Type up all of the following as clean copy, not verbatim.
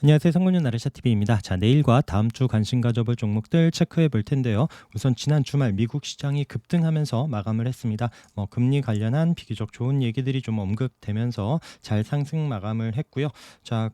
안녕하세요. 성문윤 나르샤TV입니다. 자, 내일과 다음 주 관심 가져볼 종목들 체크해 볼 텐데요. 우선 지난 주말 미국 시장이 급등하면서 마감을 했습니다. 금리 관련한 비교적 좋은 얘기들이 좀 언급되면서 잘 상승 마감을 했고요. 자,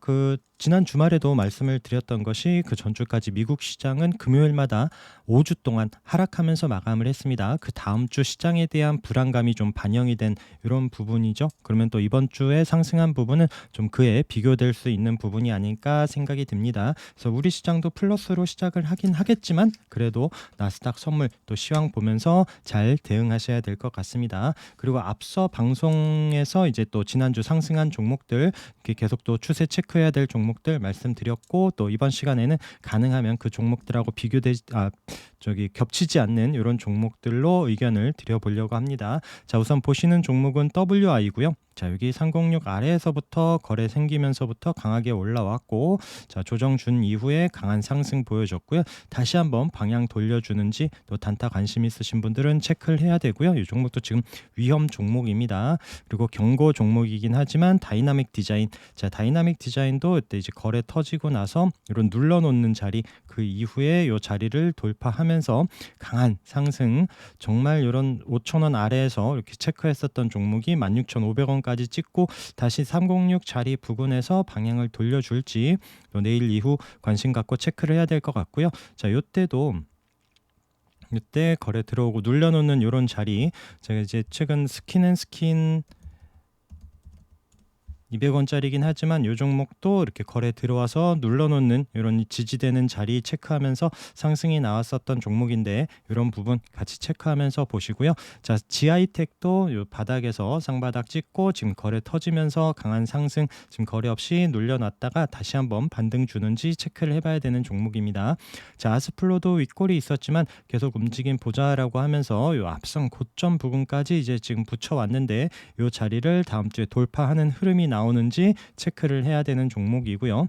지난 주말에도 말씀을 드렸던 것이 그 전주까지 미국 시장은 금요일마다 5주 동안 하락하면서 마감을 했습니다. 그 다음 주 시장에 대한 불안감이 좀 반영이 된 이런 부분이죠. 그러면 또 이번 주에 상승한 부분은 좀 그에 비교될 수 있는 부분이 아닐까 생각이 듭니다. 그래서 우리 시장도 플러스로 시작을 하긴 하겠지만 그래도 나스닥 선물 또 시황 보면서 잘 대응하셔야 될 것 같습니다. 그리고 앞서 방송에서 이제 또 지난주 상승한 종목들 이렇게 계속 또 추세 체크해야 될 종목들 말씀드렸고, 또 이번 시간에는 가능하면 그 종목들하고 겹치지 않는 이런 종목들로 의견을 드려보려고 합니다. 자, 우선 보시는 종목은 WI고요. 자, 여기 306 아래에서부터 거래 생기면서부터 강하게 올라왔고, 자, 조정 준 이후에 강한 상승 보여줬고요. 다시 한번 방향 돌려주는지 또 단타 관심 있으신 분들은 체크를 해야 되고요. 이 종목도 지금 위험 종목입니다. 그리고 경고 종목이긴 하지만 다이나믹 디자인, 자, 다이나믹 디자인도 이때 이제 거래 터지고 나서 이런 눌러놓는 자리, 그 이후에 이 자리를 돌파하면서 강한 상승, 정말 이런 5,000원 아래에서 이렇게 체크했었던 종목이 16,500원까지 찍고 다시 306 자리 부근에서 방향을 돌려줄지 또 내일 이후 관심 갖고 체크를 해야 될 것 같고요. 자, 이때 거래 들어오고 눌려놓는 이런 자리, 제가 이제 최근 스킨앤스킨 200원짜리긴 하지만 이 종목도 이렇게 거래 들어와서 눌러놓는 이런 지지되는 자리 체크하면서 상승이 나왔었던 종목인데 이런 부분 같이 체크하면서 보시고요. 자, 지아이텍도 이 바닥에서 쌍바닥 찍고 지금 거래 터지면서 강한 상승, 지금 거래 없이 눌려놨다가 다시 한번 반등 주는지 체크를 해봐야 되는 종목입니다. 자, 아스플로도 윗골이 있었지만 계속 움직임 보자라고 하면서 이 앞선 고점 부분까지 이제 지금 붙여왔는데 이 자리를 다음 주에 돌파하는 흐름이 나오는지 체크를 해야 되는 종목이고요.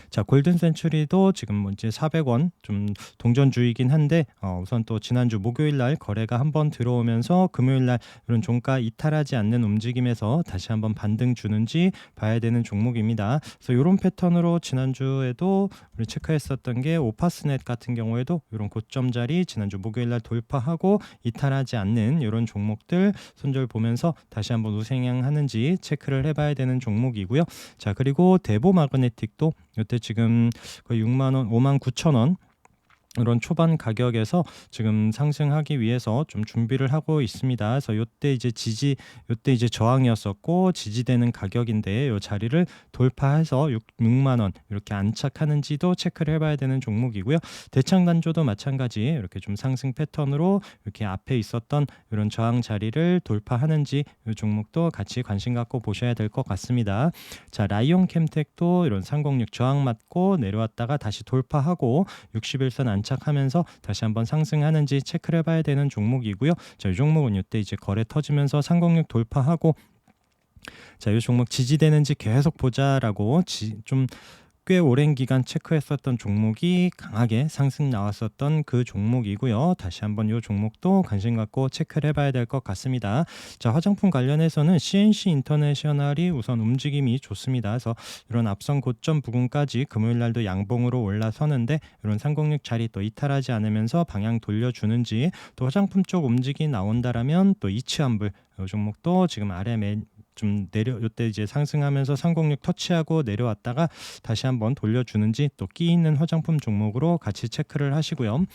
자, 골든 센츄리도 지금 이제 400원 좀 동전주이긴 한데 우선 또 지난주 목요일 날 거래가 한번 들어오면서 금요일 날 이런 종가 이탈하지 않는 움직임에서 다시 한번 반등 주는지 봐야 되는 종목입니다. 그래서 이런 패턴으로 지난주에도 우리 체크했었던 게 오파스넷 같은 경우에도 이런 고점 자리 지난주 목요일 날 돌파하고 이탈하지 않는 이런 종목들 손절 보면서 다시 한번 우상향하는지 체크를 해봐야 되는 종목이고요. 자, 그리고 대보 마그네틱도 이때 지금 거의 6만 원, 5만 9천 원 이런 초반 가격에서 지금 상승하기 위해서 좀 준비를 하고 있습니다. 그래서 이때 이제 저항이었었고 지지되는 가격인데 이 자리를 돌파해서 6만 원 이렇게 안착하는지도 체크를 해봐야 되는 종목이고요. 대창단조도 마찬가지 이렇게 좀 상승 패턴으로 이렇게 앞에 있었던 이런 저항 자리를 돌파하는지 이 종목도 같이 관심 갖고 보셔야 될 것 같습니다. 자, 라이온캠텍도 이런 306 저항 맞고 내려왔다가 다시 돌파하고 61선 안착하면서 다시 한번 상승하는지 체크를 해봐야 되는 종목이고요. 자, 이 종목은 이때 이제 거래 터지면서 306 돌파하고, 자, 이 종목 지지되는지 계속 보자라고 좀 꽤 오랜 기간 체크했었던 종목이 강하게 상승 나왔었던 그 종목이고요. 다시 한번 이 종목도 관심 갖고 체크를 해봐야 될 것 같습니다. 자, 화장품 관련해서는 CNC 인터내셔널이 우선 움직임이 좋습니다. 그래서 이런 앞선 고점 부근까지 금요일 날도 양봉으로 올라서는데 이런 306 자리 또 이탈하지 않으면서 방향 돌려주는지, 또 화장품 쪽 움직임이 나온다라면 또 이치환불 이 종목도 지금 아래 좀 이때 이제 상승하면서 306 터치하고 내려왔다가 다시 한번 돌려주는지 또 끼 있는 화장품 종목으로 같이 체크를 하시고요.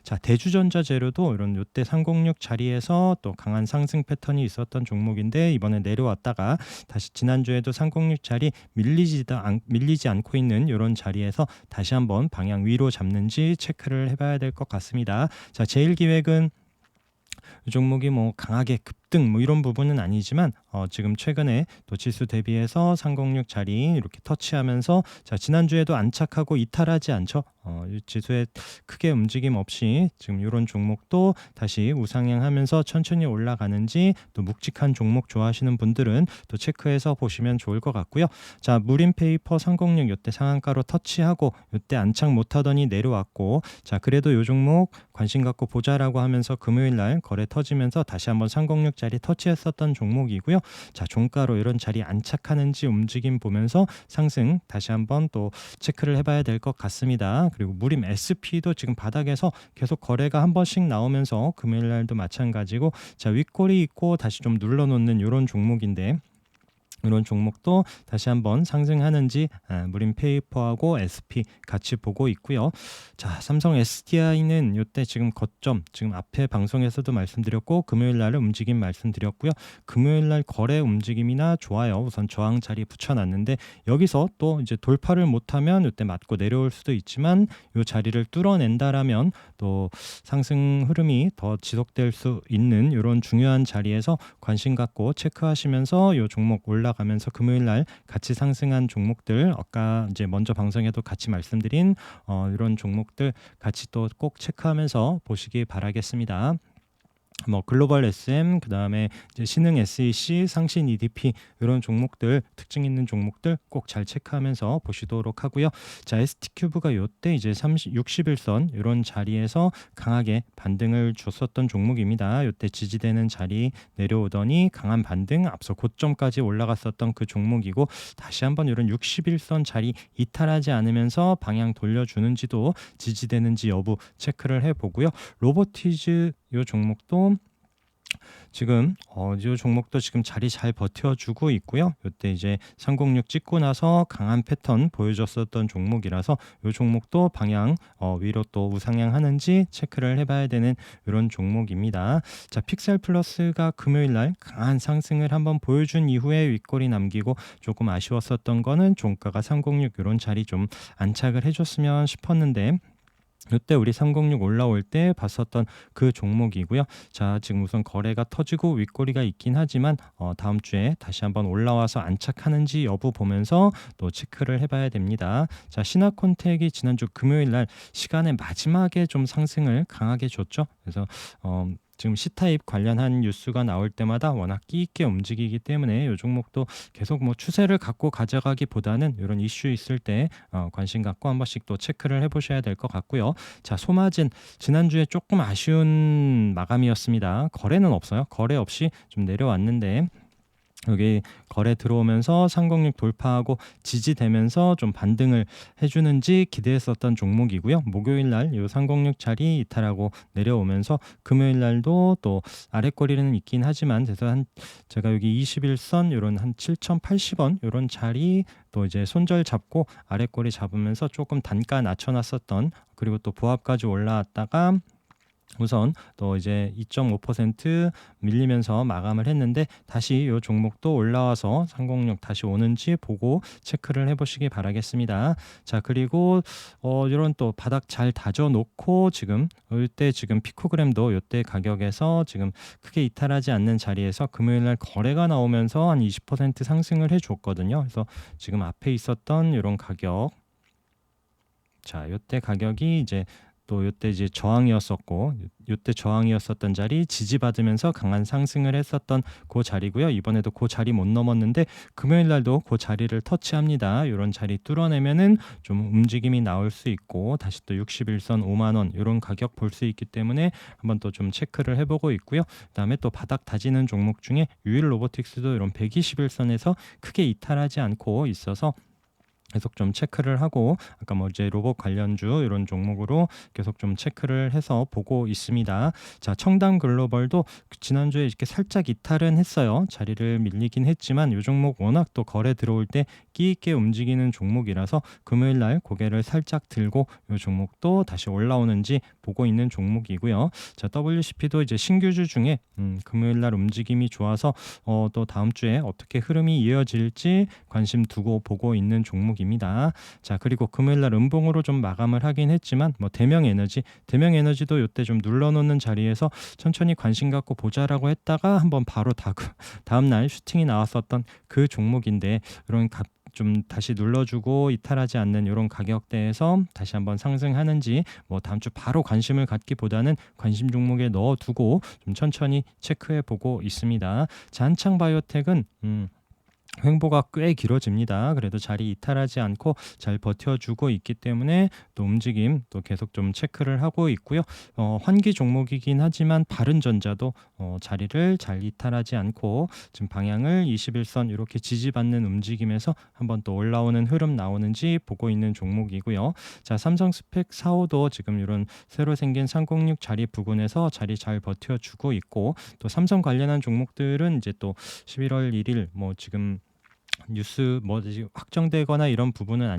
자, 대주전자재료도 이런 이때 306 자리에서 또 강한 상승 패턴이 있었던 종목인데 이번에 내려왔다가 다시 지난주에도 306 자리 밀리지 않고 있는 이런 자리에서 다시 한번 방향 위로 잡는지 체크를 해봐야 될 것 같습니다. 자, 제일기획은 이 종목이 강하게 급등 이런 부분은 아니지만 지금 최근에 또 지수 대비해서 306 자리 이렇게 터치하면서, 자, 지난주에도 안착하고 이탈하지 않죠. 지수에 크게 움직임 없이 지금 이런 종목도 다시 우상향하면서 천천히 올라가는지, 또 묵직한 종목 좋아하시는 분들은 또 체크해서 보시면 좋을 것 같고요. 자, 무림페이퍼 306 이때 상한가로 터치하고 이때 안착 못하더니 내려왔고, 자, 그래도 이 종목 관심 갖고 보자라고 하면서 금요일 날 거래 터지면서 다시 한번 306 자리 터치했었던 종목이고요. 자, 종가로 이런 자리 안착하는지 움직임 보면서 상승 다시 한번 또 체크를 해봐야 될 것 같습니다. 그리고 무림 SP도 지금 바닥에서 계속 거래가 한 번씩 나오면서 금요일 날도 마찬가지고, 자, 윗꼬리 있고 다시 좀 눌러놓는 이런 종목인데, 이런 종목도 다시 한번 상승하는지 무림 페이퍼하고 SP 같이 보고 있고요. 자, 삼성 SDI는 이때 지금 거점, 지금 앞에 방송에서도 말씀드렸고 금요일 날 움직임 말씀드렸고요. 금요일 날 거래 움직임이나 좋아요. 우선 저항 자리 붙여놨는데 여기서 또 이제 돌파를 못하면 이때 맞고 내려올 수도 있지만 이 자리를 뚫어낸다라면 또 상승 흐름이 더 지속될 수 있는 이런 중요한 자리에서 관심 갖고 체크하시면서 이 종목 올라가면서 금요일 날 같이 상승한 종목들, 아까 이제 먼저 방송에도 같이 말씀드린 이런 종목들 같이 또 꼭 체크하면서 보시기 바라겠습니다. 뭐 글로벌 SM, 그다음에 이제 신흥 SEC, 상신 EDP 이런 종목들, 특징 있는 종목들 꼭 잘 체크하면서 보시도록 하고요. 자, ST큐브가 요때 이제 60일선 이런 자리에서 강하게 반등을 줬었던 종목입니다. 요때 지지되는 자리 내려오더니 강한 반등, 앞서 고점까지 올라갔었던 그 종목이고, 다시 한번 이런 60일선 자리 이탈하지 않으면서 방향 돌려주는지도 지지되는지 여부 체크를 해보고요. 로보티즈 이 종목도 지금 이 종목도 지금 자리 잘 버텨주고 있고요. 이때 이제 306 찍고 나서 강한 패턴 보여줬었던 종목이라서 이 종목도 방향 위로 또 우상향하는지 체크를 해봐야 되는 이런 종목입니다. 자, 픽셀 플러스가 금요일 날 강한 상승을 한번 보여준 이후에 윗꼬리 남기고 조금 아쉬웠었던 거는 종가가 306 이런 자리 좀 안착을 해줬으면 싶었는데, 이때 우리 306 올라올 때 봤었던 그 종목이고요. 자, 지금 우선 거래가 터지고 윗꼬리가 있긴 하지만 다음 주에 다시 한번 올라와서 안착하는지 여부 보면서 또 체크를 해봐야 됩니다. 자, 신화콘텍이 지난주 금요일 날 시간의 마지막에 좀 상승을 강하게 줬죠. 그래서 지금 C타입 관련한 뉴스가 나올 때마다 워낙 끼 있게 움직이기 때문에 이 종목도 계속 뭐 추세를 갖고 가져가기보다는 이런 이슈 있을 때 관심 갖고 한 번씩 또 체크를 해보셔야 될 것 같고요. 자, 소마진 지난주에 조금 아쉬운 마감이었습니다. 거래는 없어요. 거래 없이 좀 내려왔는데 여기 거래 들어오면서 306 돌파하고 지지되면서 좀 반등을 해주는지 기대했었던 종목이고요. 목요일 날 이 306 자리 이탈하고 내려오면서 금요일 날도 또 아랫거리는 있긴 하지만 그래서 제가 여기 21선 이런 한 7,080원 이런 자리 또 이제 손절 잡고 아랫거리 잡으면서 조금 단가 낮춰놨었던, 그리고 또 보합까지 올라왔다가 우선 또 이제 2.5% 밀리면서 마감을 했는데 다시 이 종목도 올라와서 306 다시 오는지 보고 체크를 해보시기 바라겠습니다. 자, 그리고 이런 또 바닥 잘 다져놓고 지금 이때 지금 피코그램도 이때 가격에서 지금 크게 이탈하지 않는 자리에서 금요일날 거래가 나오면서 한 20% 상승을 해줬거든요. 그래서 지금 앞에 있었던 이런 가격, 자, 이때 가격이 이제 또 이때 이제 저항이었었고, 이때 저항이었었던 자리 지지받으면서 강한 상승을 했었던 그 자리고요. 이번에도 그 자리 못 넘었는데 금요일 날도 그 자리를 터치합니다. 이런 자리 뚫어내면은 좀 움직임이 나올 수 있고 다시 또 61선 5만 원 이런 가격 볼 수 있기 때문에 한번 또 좀 체크를 해보고 있고요. 그다음에 또 바닥 다지는 종목 중에 유일 로보틱스도 이런 121선에서 크게 이탈하지 않고 있어서 계속 좀 체크를 하고, 아까 뭐 이제 로봇 관련주 이런 종목으로 계속 좀 체크를 해서 보고 있습니다. 자, 청담 글로벌도 지난주에 이렇게 살짝 이탈은 했어요. 자리를 밀리긴 했지만 이 종목 워낙 또 거래 들어올 때 끼 있게 움직이는 종목이라서 금요일 날 고개를 살짝 들고 이 종목도 다시 올라오는지 보고 있는 종목이고요. 자, WCP도 이제 신규주 중에 금요일 날 움직임이 좋아서 또 다음 주에 어떻게 흐름이 이어질지 관심 두고 보고 있는 종목입니다. 자, 그리고 금요일 날 음봉으로 좀 마감을 하긴 했지만 뭐 대명에너지도 이때 좀 눌러놓는 자리에서 천천히 관심 갖고 보자라고 했다가 한번 바로 다음 날 슈팅이 나왔었던 그 종목인데, 이런 좀 다시 눌러주고 이탈하지 않는 이런 가격대에서 다시 한번 상승하는지 뭐 다음 주 바로 관심을 갖기보다는 관심 종목에 넣어두고 좀 천천히 체크해 보고 있습니다. 자, 한창바이오텍은 횡보가 꽤 길어집니다. 그래도 자리 이탈하지 않고 잘 버텨주고 있기 때문에 또 움직임 또 계속 좀 체크를 하고 있고요. 환기 종목이긴 하지만 바른전자도 자리를 잘 이탈하지 않고 지금 방향을 21선 이렇게 지지받는 움직임에서 한번 또 올라오는 흐름 나오는지 보고 있는 종목이고요. 자, 삼성 스펙 4호도 지금 이런 새로 생긴 306 자리 부근에서 자리 잘 버텨주고 있고, 또 삼성 관련한 종목들은 이제 또 11월 1일 뭐 지금 뉴스 뭐지 확정되거나 이런 부분은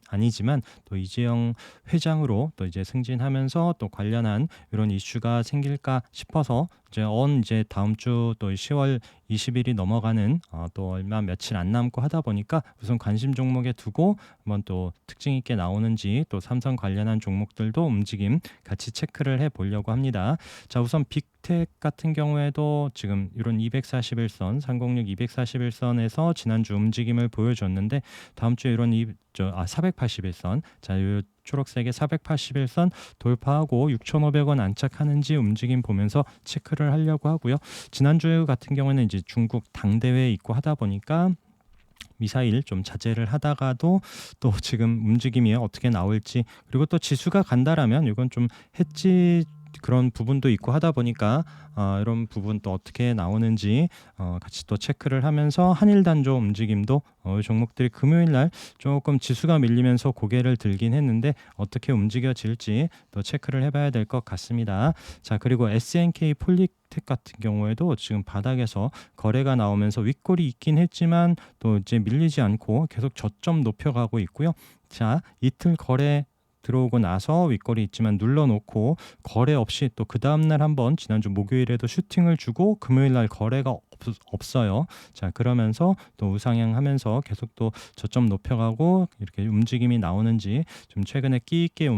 아니지만 또 이재용 회장으로 또 이제 승진하면서 또 관련한 이런 이슈가 생길까 싶어서 이제 다음 주 또 10월 20일이 넘어가는 또 얼마 며칠 안 남고 하다 보니까 우선 관심 종목에 두고 한번 또 특징 있게 나오는지 또 삼성 관련한 종목들도 움직임 같이 체크를 해 보려고 합니다. 자, 우선 빅텍 같은 경우에도 지금 이런 241선 306 241선에서 지난주 움직임을 보여줬는데 다음 주에 이런 481선, 자, 요 초록색의 481선 돌파하고 6,500원 안착하는지 움직임 보면서 체크를 하려고 하고요. 지난주 같은 경우에는 이제 중국 당대회 있고 하다 보니까 미사일 좀 자제를 하다가도 또 지금 움직임이 어떻게 나올지, 그리고 또 지수가 간다라면 이건 좀 했지 그런 부분도 있고 하다 보니까 이런 부분 또 어떻게 나오는지 같이 또 체크를 하면서 한일 단조 움직임도 종목들이 금요일 날 조금 지수가 밀리면서 고개를 들긴 했는데 어떻게 움직여질지 또 체크를 해봐야 될 것 같습니다. 자, 그리고 SNK 폴리텍 같은 경우에도 지금 바닥에서 거래가 나오면서 윗골이 있긴 했지만 또 이제 밀리지 않고 계속 저점 높여가고 있고요. 자, 이틀 거래 들어오고 나서 윗거리 있지만 눌러놓고 거래 없이 또 그 다음날 한번 지난주 목요일에도 슈팅을 주고 금요일 날 거래가 없어요. 자, 그러면서 또 우상향하면서 계속 또 저점 높여가고 이렇게 움직임이 나오는지 좀 최근에 끼 있게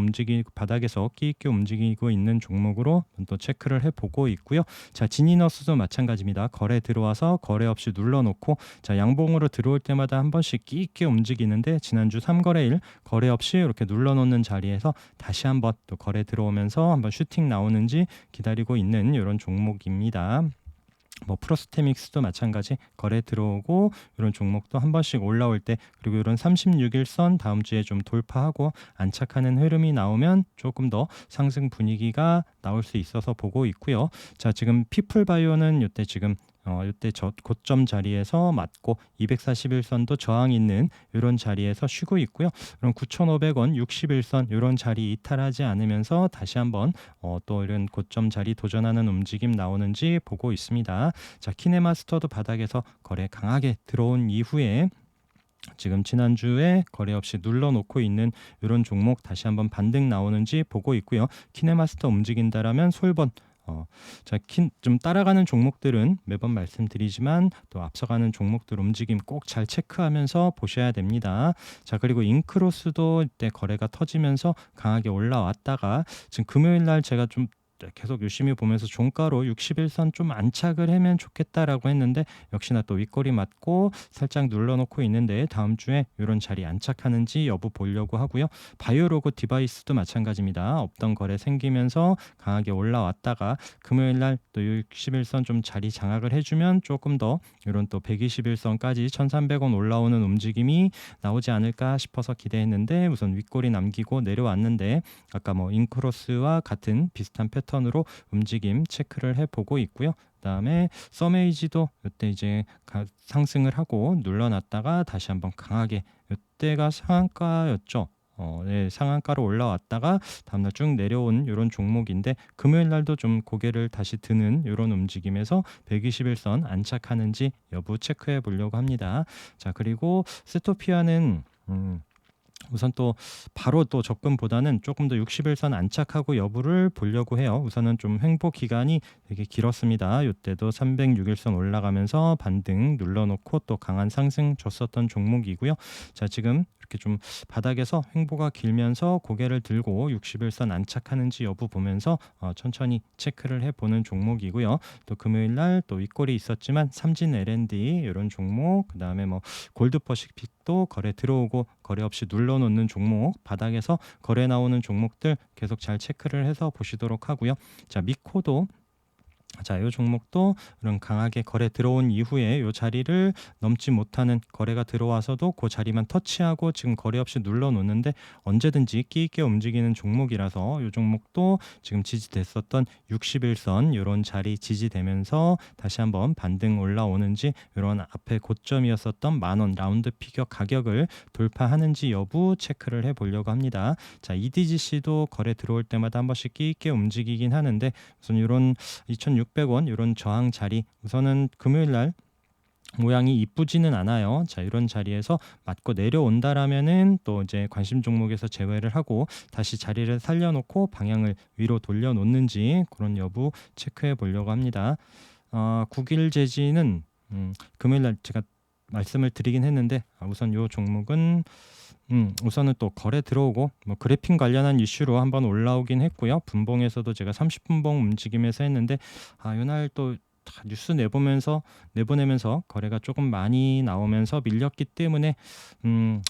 바닥에서 끼 있게 움직이고 있는 종목으로 또 체크를 해보고 있고요. 자, 지니너스도 마찬가지입니다. 거래 들어와서 거래 없이 눌러놓고 자, 양봉으로 들어올 때마다 한 번씩 끼 있게 움직이는데 지난주 3거래일 거래 없이 이렇게 눌러놓는 자리에서 다시 한번 또 거래 들어오면서 한번 슈팅 나오는지 기다리고 있는 이런 종목입니다. 뭐 프로스테믹스도 마찬가지 거래 들어오고 이런 종목도 한 번씩 올라올 때, 그리고 이런 36일선 다음 주에 좀 돌파하고 안착하는 흐름이 나오면 조금 더 상승 분위기가 나올 수 있어서 보고 있고요. 자, 지금 피플바이오는 이때 지금 이때 고점 자리에서 맞고 241선도 저항 있는 이런 자리에서 쉬고 있고요. 그럼 9,500원 61선 이런 자리 이탈하지 않으면서 다시 한번 또 이런 고점 자리 도전하는 움직임 나오는지 보고 있습니다. 자, 키네마스터도 바닥에서 거래 강하게 들어온 이후에 지금 지난주에 거래 없이 눌러놓고 있는 이런 종목 다시 한번 반등 나오는지 보고 있고요. 키네마스터 움직인다라면 솔번 자, 좀 따라가는 종목들은 매번 말씀드리지만 또 앞서가는 종목들 움직임 꼭 잘 체크하면서 보셔야 됩니다. 자, 그리고 인크로스도 이때 거래가 터지면서 강하게 올라왔다가 지금 금요일 날 제가 좀 계속 유심히 보면서 종가로 61선 좀 안착을 하면 좋겠다라고 했는데 역시나 또 윗꼬리 맞고 살짝 눌러놓고 있는데 다음 주에 이런 자리 안착하는지 여부 보려고 하고요. 바이오로그 디바이스도 마찬가지입니다. 없던 거래 생기면서 강하게 올라왔다가 금요일 날 또 61선 좀 자리 장악을 해주면 조금 더 이런 또 121선까지 1,300원 올라오는 움직임이 나오지 않을까 싶어서 기대했는데 우선 윗꼬리 남기고 내려왔는데 아까 뭐 인크로스와 같은 비슷한 패턴으로 움직임 체크를 해보고 있고요. 그다음에 서메이지도 이때 이제 상승을 하고 눌러놨다가 다시 한번 강하게, 이때가 상한가였죠. 네, 상한가로 올라왔다가 다음날 쭉 내려온 이런 종목인데 금요일 날도 좀 고개를 다시 드는 이런 움직임에서 121선 안착하는지 여부 체크해 보려고 합니다. 자, 그리고 스토피아는 우선 또 바로 또 접근보다는 조금 더 60일선 안착하고 여부를 보려고 해요. 우선은 좀 횡보 기간이 되게 길었습니다. 이때도 306일선 올라가면서 반등 눌러놓고 또 강한 상승 줬었던 종목이고요. 자, 지금 이렇게 좀 바닥에서 횡보가 길면서 고개를 들고 60일선 안착하는지 여부 보면서 천천히 체크를 해보는 종목이고요. 또 금요일 날 또 윗골이 있었지만 삼진 L&D 이런 종목, 그 다음에 뭐 골드퍼시픽도 거래 들어오고 거래 없이 눌러놓는 종목, 바닥에서 거래 나오는 종목들 계속 잘 체크를 해서 보시도록 하고요. 자, 미코도 자, 이 종목도 이런 강하게 거래 들어온 이후에 이 자리를 넘지 못하는 거래가 들어와서도 그 자리만 터치하고 지금 거래 없이 눌러 놓는데 언제든지 끼 있게 움직이는 종목이라서 이 종목도 지금 지지됐었던 61선 이런 자리 지지되면서 다시 한번 반등 올라오는지 이런 앞에 고점이었었던 10,000원 라운드 피겨 가격을 돌파하는지 여부 체크를 해보려고 합니다. 자, EDGC도 거래 들어올 때마다 한 번씩 끼 있게 움직이긴 하는데 우선 이런 2,600원 이런 저항 자리 우선은 금요일 날 모양이 이쁘지는 않아요. 자, 이런 자리에서 맞고 내려온다라면은 또 이제 관심 종목에서 제외를 하고 다시 자리를 살려놓고 방향을 위로 돌려놓는지 그런 여부 체크해 보려고 합니다. 9일 제지는 금요일 날 제가 말씀을 드리긴 했는데 우선 이 종목은 우선은 또 거래 들어오고 뭐 그래픽 관련한 이슈로 한번 올라오긴 했고요. 분봉에서도 제가 30분봉 움직임에서 했는데 이날 또 뉴스 내보내면서 거래가 조금 많이 나오면서 밀렸기 때문에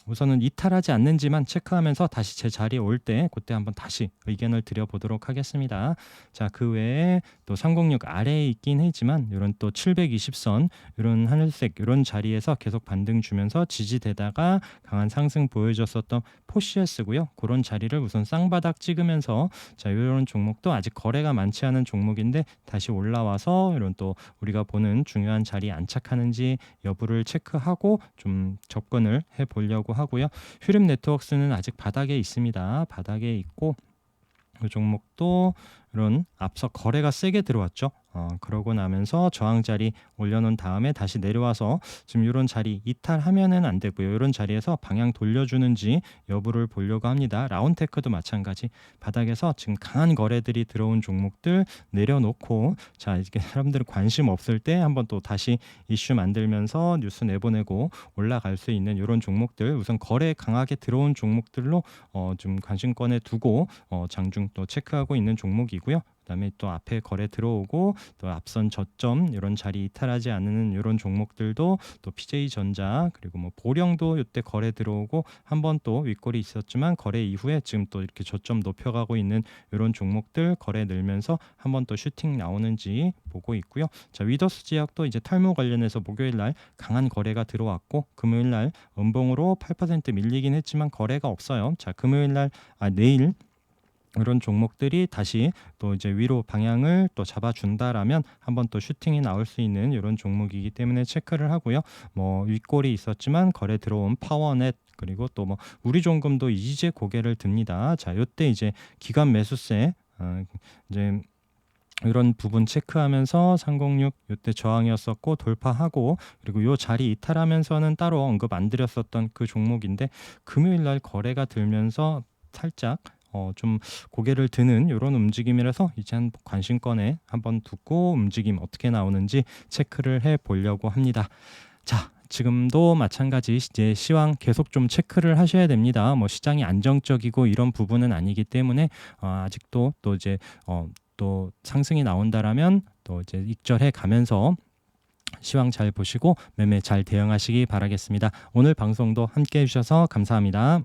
우선은 이탈하지 않는지만 체크하면서 다시 제 자리에 올 때 그때 한번 다시 의견을 드려보도록 하겠습니다. 자, 그 외에 또 306 아래에 있긴 했지만 이런 또 720선 이런 하늘색 이런 자리에서 계속 반등 주면서 지지되다가 강한 상승 보여줬었던 포시에스고요. 그런 자리를 우선 쌍바닥 찍으면서 자, 이런 종목도 아직 거래가 많지 않은 종목인데 다시 올라와서 이런 또 우리가 보는 중요한 자리에 안착하는지 여부를 체크하고 좀 접근을 해보려고 하고요. 휴림 네트워크스는 아직 바닥에 있습니다. 바닥에 있고 이 종목도 이런 앞서 거래가 세게 들어왔죠. 그러고 나면서 저항 자리 올려놓은 다음에 다시 내려와서 지금 이런 자리 이탈하면은 안 되고요. 이런 자리에서 방향 돌려주는지 여부를 보려고 합니다. 라운테크도 마찬가지 바닥에서 지금 강한 거래들이 들어온 종목들 내려놓고 자, 이게 사람들은 관심 없을 때 한번 또 다시 이슈 만들면서 뉴스 내보내고 올라갈 수 있는 이런 종목들 우선 거래 강하게 들어온 종목들로 좀 관심권에 두고 장중 또 체크하고 있는 종목이고요. 그다음에 또 앞에 거래 들어오고 또 앞선 저점 이런 자리 이탈하지 않는 이런 종목들도 또 PJ전자 그리고 뭐 보령도 이때 거래 들어오고 한번 또 윗골이 있었지만 거래 이후에 지금 또 이렇게 저점 높여가고 있는 이런 종목들 거래 늘면서 한번 또 슈팅 나오는지 보고 있고요. 자, 위더스 제약도 이제 탈모 관련해서 목요일 날 강한 거래가 들어왔고 금요일 날 음봉으로 8% 밀리긴 했지만 거래가 없어요. 자, 금요일 날 내일 이런 종목들이 다시 또 이제 위로 방향을 또 잡아준다라면 한번 또 슈팅이 나올 수 있는 이런 종목이기 때문에 체크를 하고요. 뭐 윗골이 있었지만 거래 들어온 파워넷 그리고 또 뭐 우리종금도 이제 고개를 듭니다. 자, 이때 이제 기관 매수세 이제 이런 부분 체크하면서 306 이때 저항이었었고 돌파하고 그리고 요 자리 이탈하면서는 따로 언급 안 드렸었던 그 종목인데 금요일 날 거래가 들면서 살짝 좀 고개를 드는 이런 움직임이라서 이제 한 관심권에 한번 두고 움직임 어떻게 나오는지 체크를 해 보려고 합니다. 자, 지금도 마찬가지 이제 시황 계속 좀 체크를 하셔야 됩니다. 뭐 시장이 안정적이고 이런 부분은 아니기 때문에 아직도 또 이제 또 상승이 나온다라면 또 이제 익절해 가면서 시황 잘 보시고 매매 잘 대응하시기 바라겠습니다. 오늘 방송도 함께 해주셔서 감사합니다.